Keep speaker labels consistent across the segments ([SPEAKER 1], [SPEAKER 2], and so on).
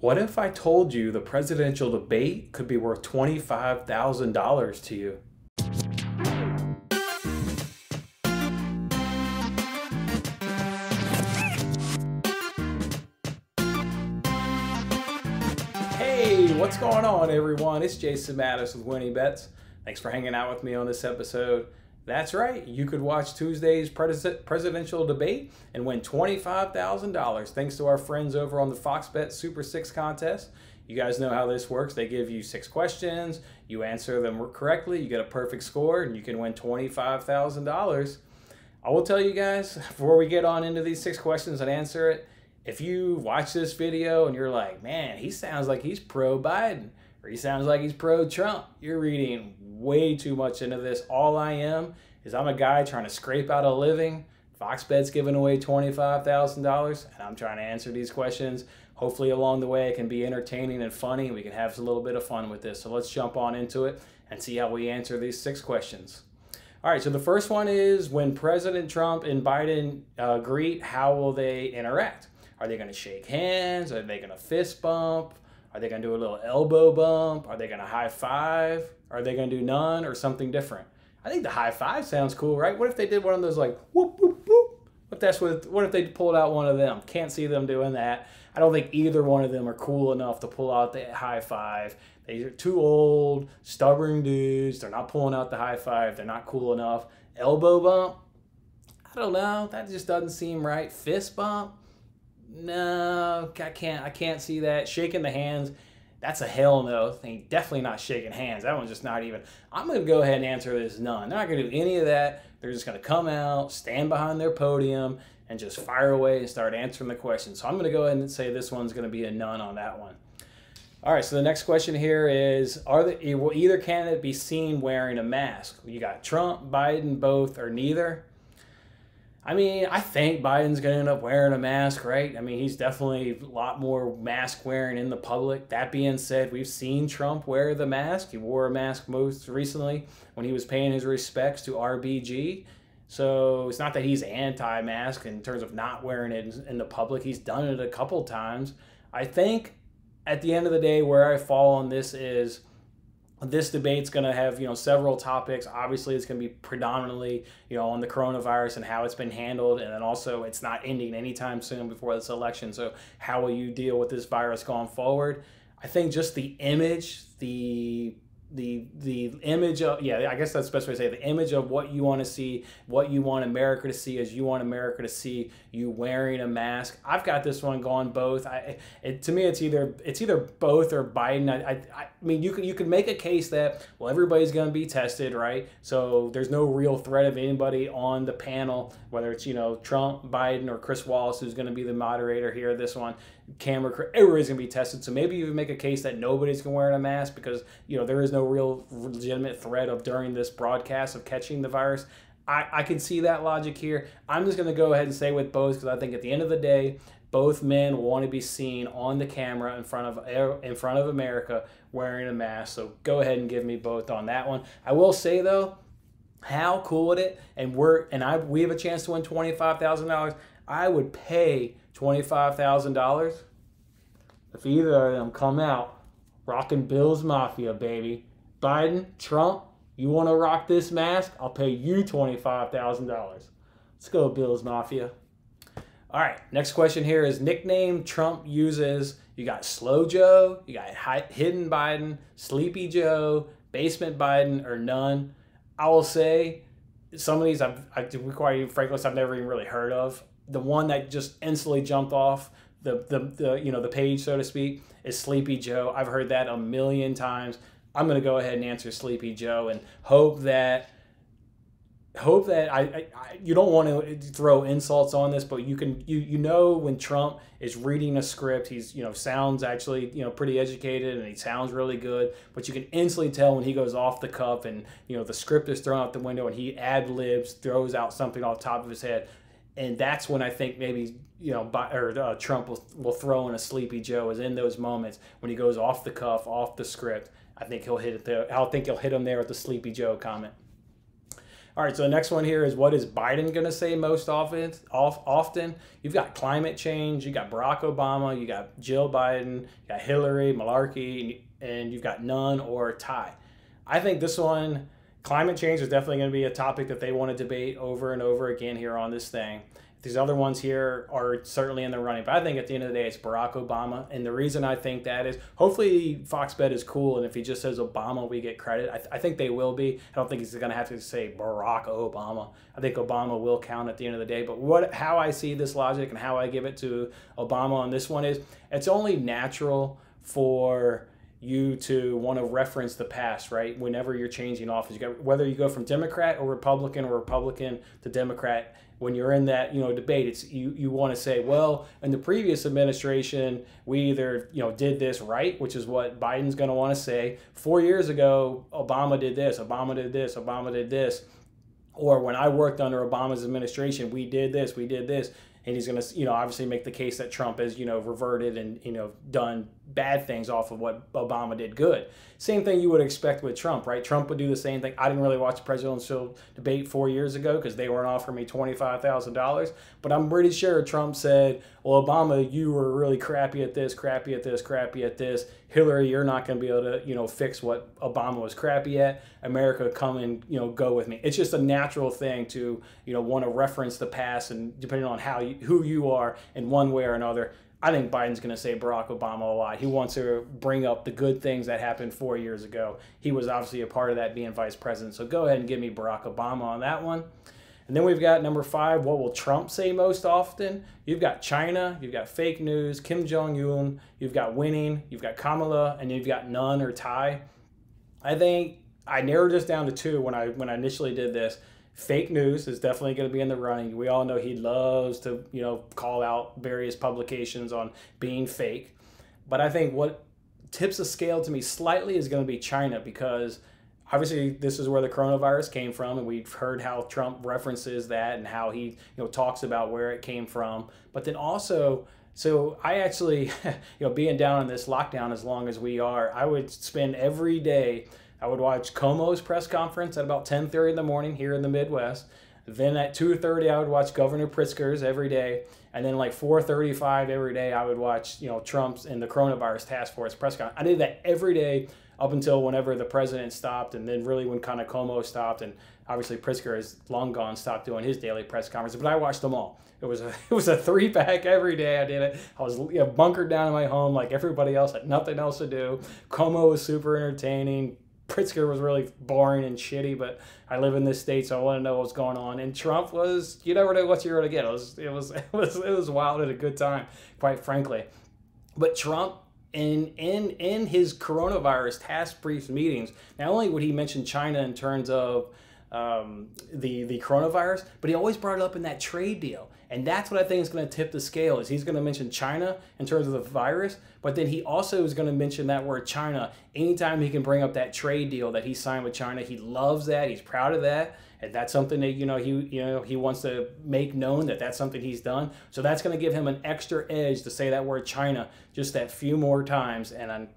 [SPEAKER 1] What if I told you the presidential debate could be worth $25,000 to you? Hey, what's going on, everyone? It's Jason Mattis with Winning Bets. Thanks for hanging out with me on this episode. That's right, you could watch Tuesday's presidential debate and win $25,000 thanks to our friends over on the Fox Bet Super 6 contest. You guys know how this works. They give you 6 questions, you answer them correctly, you get a perfect score, and you can win $25,000. I will tell you guys, before we get on into these 6 questions and answer it, if you watch this video and you're like, man, he sounds like he's pro-Biden, or he sounds like he's pro-Trump, you're reading way too much into this. All I am is I'm a guy trying to scrape out a living. Fox Bet's giving away $25,000, and I'm trying to answer these questions. Hopefully along the way it can be entertaining and funny, and we can have a little bit of fun with this. So let's jump on into it and see how we answer these 6 questions. All right, so the first one is, when President Trump and Biden greet, how will they interact? Are they going to shake hands? Are they going to fist bump? Are they going to do a little elbow bump? Are they going to high five? Are they going to do none or something different? I think the high five sounds cool, right? What if they did one of those like whoop, whoop, whoop? What if they pulled out one of them? Can't see them doing that. I don't think either one of them are cool enough to pull out the high five. They're too old, stubborn dudes. They're not pulling out the high five. They're not cool enough. Elbow bump? I don't know. That just doesn't seem right. Fist bump? No, I can't see that. Shaking the hands, that's a hell no. They definitely not shaking hands. That one's just not even. I'm going to go ahead and answer this none. They're not going to do any of that. They're just going to come out, stand behind their podium, and just fire away and start answering the questions. So I'm going to go ahead and say this one's going to be a none on that one. All right, so the next question here is, will either candidate be seen wearing a mask? You got Trump, Biden, both, or neither? I mean, I think Biden's going to end up wearing a mask, right? I mean, he's definitely a lot more mask wearing in the public. That being said, we've seen Trump wear the mask. He wore a mask most recently when he was paying his respects to RBG. So it's not that he's anti-mask in terms of not wearing it in the public. He's done it a couple times. I think at the end of the day, where I fall on this is, this debate's going to have, several topics. Obviously, it's going to be predominantly, on the coronavirus and how it's been handled. And then also, it's not ending anytime soon before this election. So how will you deal with this virus going forward? I think just the image, the image of, I guess that's the best way to say it, the image of what you want to see, what you want America to see, is you want America to see you wearing a mask. I've got this one going both. To me, it's either both or Biden. I mean, you can make a case that, well, everybody's going to be tested, right? So there's no real threat of anybody on the panel, whether it's Trump, Biden, or Chris Wallace, who's going to be the moderator here. This one, everybody's going to be tested. So maybe you make a case that nobody's going to wear a mask because there is no real legitimate threat of during this broadcast of catching the virus. I can see that logic here. I'm just going to go ahead and say with both, because I think at the end of the day, both men want to be seen on the camera in front of America wearing a mask. So go ahead and give me both on that one. I will say though, how cool would it? And we have a chance to win $25,000. I would pay $25,000 if either of them come out rocking Bill's Mafia, baby. Biden, Trump, you want to rock this mask? I'll pay you $25,000. Let's go, Bill's Mafia. All right, next question here is nickname Trump uses. You got Slow Joe, you got Hidden Biden, Sleepy Joe, Basement Biden, or none. I will say some of these quite frankly, I've never even really heard of. The one that just instantly jumped off the page, so to speak, is Sleepy Joe. I've heard that a million times. I'm going to go ahead and answer Sleepy Joe and hope that you don't want to throw insults on this, but you know when Trump is reading a script, he's sounds actually pretty educated and he sounds really good, but you can instantly tell when he goes off the cuff and the script is thrown out the window and he ad libs, throws out something off the top of his head. And that's when I think maybe Trump will throw in a Sleepy Joe, is in those moments when he goes off the cuff, off the script. I think he'll hit him there with the Sleepy Joe comment. All right, so the next one here is, what is Biden going to say most often? You've got climate change, you got Barack Obama, you got Jill Biden, you got Hillary, Malarkey, and you've got none or tie. I think this one, climate change, is definitely going to be a topic that they want to debate over and over again here on this thing. These other ones here are certainly in the running, but I think at the end of the day, it's Barack Obama. And the reason I think that is, hopefully Fox Bet is cool, and if he just says Obama, we get credit. I think they will be. I don't think he's going to have to say Barack Obama. I think Obama will count at the end of the day. But how I see this logic and how I give it to Obama on this one is, it's only natural for you to want to reference the past, right? Whenever you're changing office, whether you go from Democrat or Republican to Democrat. When you're in that, debate, it's you want to say, well, in the previous administration, we either, did this right, which is what Biden's going to want to say. 4 years ago, Obama did this, Obama did this, Obama did this. Or when I worked under Obama's administration, we did this, we did this. And he's going to, obviously make the case that Trump has, reverted and, done bad things off of what Obama did good. Same thing you would expect with Trump, right? Trump would do the same thing. I didn't really watch the presidential debate 4 years ago because they weren't offering me $25,000. But I'm pretty sure Trump said, well, Obama, you were really crappy at this, crappy at this, crappy at this. Hillary, you're not going to be able to, fix what Obama was crappy at. America, come and, go with me. It's just a natural thing to, want to reference the past, and depending on who you are in one way or another. I think Biden's going to say Barack Obama a lot. He wants to bring up the good things that happened 4 years ago. He was obviously a part of that, being vice president. So go ahead and give me Barack Obama on that one. And then we've got number 5, what will Trump say most often? You've got China, you've got fake news, Kim Jong-un, you've got winning, you've got Kamala, and you've got none or tie. I think I narrowed this down to 2 when I initially did this. Fake news is definitely going to be in the running. We all know he loves to, call out various publications on being fake. But I think what tips the scale to me slightly is going to be China, because obviously this is where the coronavirus came from, and we've heard how Trump references that and how he, talks about where it came from. But then also, so I actually, being down in this lockdown as long as we are, I would spend every day, I would watch Cuomo's press conference at about 10:30 in the morning here in the Midwest. Then at 2:30, I would watch Governor Pritzker's every day. And then like 4:35 every day, I would watch, Trump's and the coronavirus task force press conference. I did that every day up until whenever the president stopped, and then really when kind of Cuomo stopped, and obviously Pritzker has long gone stopped doing his daily press conference. But I watched them all. It was a 3-pack every day. I did it. I was bunkered down in my home like everybody else, had nothing else to do. Cuomo was super entertaining. Pritzker was really boring and shitty, but I live in this state, so I want to know what's going on. And Trump was, you never know what you're going to get. It was wild and a good time, quite frankly. But Trump, in his coronavirus task brief meetings, not only would he mention China in terms of the coronavirus, but he always brought it up in that trade deal. And that's what I think is going to tip the scale, is he's going to mention China in terms of the virus, but then he also is going to mention that word China anytime he can bring up that trade deal that he signed with China. He loves that. He's proud of that. And that's something that, he wants to make known that that's something he's done. So that's going to give him an extra edge to say that word China just that few more times.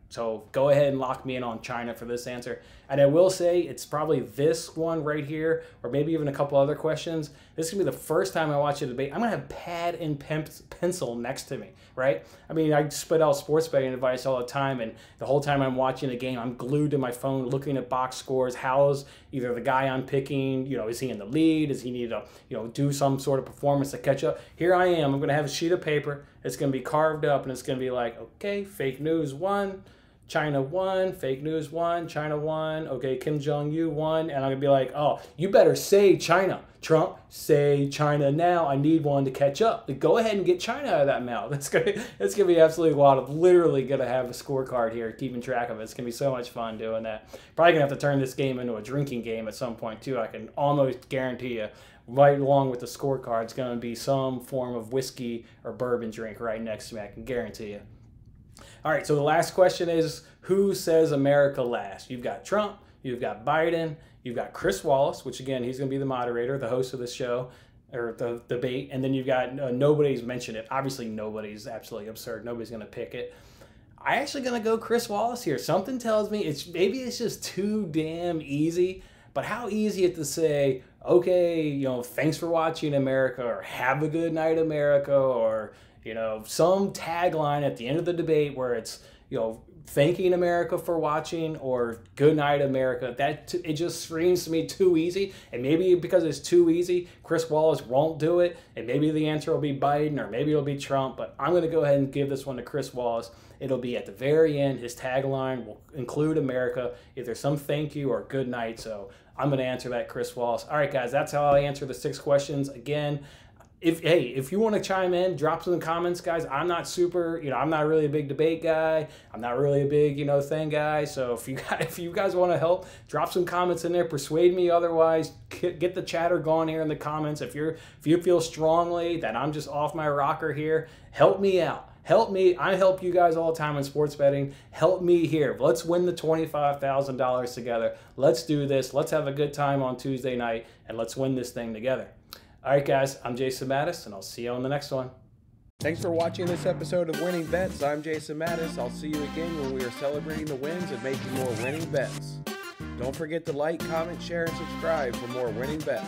[SPEAKER 1] So go ahead and lock me in on China for this answer. And I will say it's probably this one right here, or maybe even a couple other questions. This is going to be the first time I watch a debate. I'm going to have pad and pencil next to me, right? I mean, I spit out sports betting advice all the time, and the whole time I'm watching the game, I'm glued to my phone looking at box scores. How's either the guy I'm picking, is he in the lead? Does he need to, do some sort of performance to catch up? Here I am. I'm going to have a sheet of paper. It's going to be carved up, and it's going to be like, okay, fake news 1, China 1, fake news 1, China 1, okay, Kim Jong-un 1, and I'm going to be like, oh, you better say China. Trump, say China now. I need one to catch up. Go ahead and get China out of that mouth. It's gonna be absolutely wild. I'm literally going to have a scorecard here keeping track of it. It's going to be so much fun doing that. Probably going to have to turn this game into a drinking game at some point, too. I can almost guarantee you, right along with the scorecard, it's going to be some form of whiskey or bourbon drink right next to me. I can guarantee you. All right, so the last question is, who says America last? You've got Trump, you've got Biden, you've got Chris Wallace, which again, he's going to be the moderator, the host of the show, or the debate, and then you've got nobody's mentioned it. Obviously, nobody's absolutely absurd. Nobody's going to pick it. I'm actually going to go Chris Wallace here. Something tells me maybe it's just too damn easy, but how easy it to say okay, thanks for watching, America, or have a good night, America, or, some tagline at the end of the debate where it's, thanking America for watching or good night, America. It just screams to me too easy. And maybe because it's too easy, Chris Wallace won't do it. And maybe the answer will be Biden or maybe it'll be Trump. But I'm going to go ahead and give this one to Chris Wallace. It'll be at the very end. His tagline will include America, either some thank you or good night. So I'm going to answer that, Chris Wallace. All right, guys, that's how I answer the 6 questions. Again, if you want to chime in, drop some comments, guys. I'm not I'm not really a big debate guy. I'm not really a big, thing guy. So if you guys want to help, drop some comments in there. Persuade me otherwise. Get the chatter going here in the comments. If you feel strongly that I'm just off my rocker here, help me out. Help me. I help you guys all the time in sports betting. Help me here. Let's win the $25,000 together. Let's do this. Let's have a good time on Tuesday night, and let's win this thing together. All right, guys, I'm Jason Mattis, and I'll see you on the next one. Thanks for watching this episode of Winning Bets. I'm Jason Mattis. I'll see you again when we are celebrating the wins and making more winning bets. Don't forget to like, comment, share, and subscribe for more winning bets.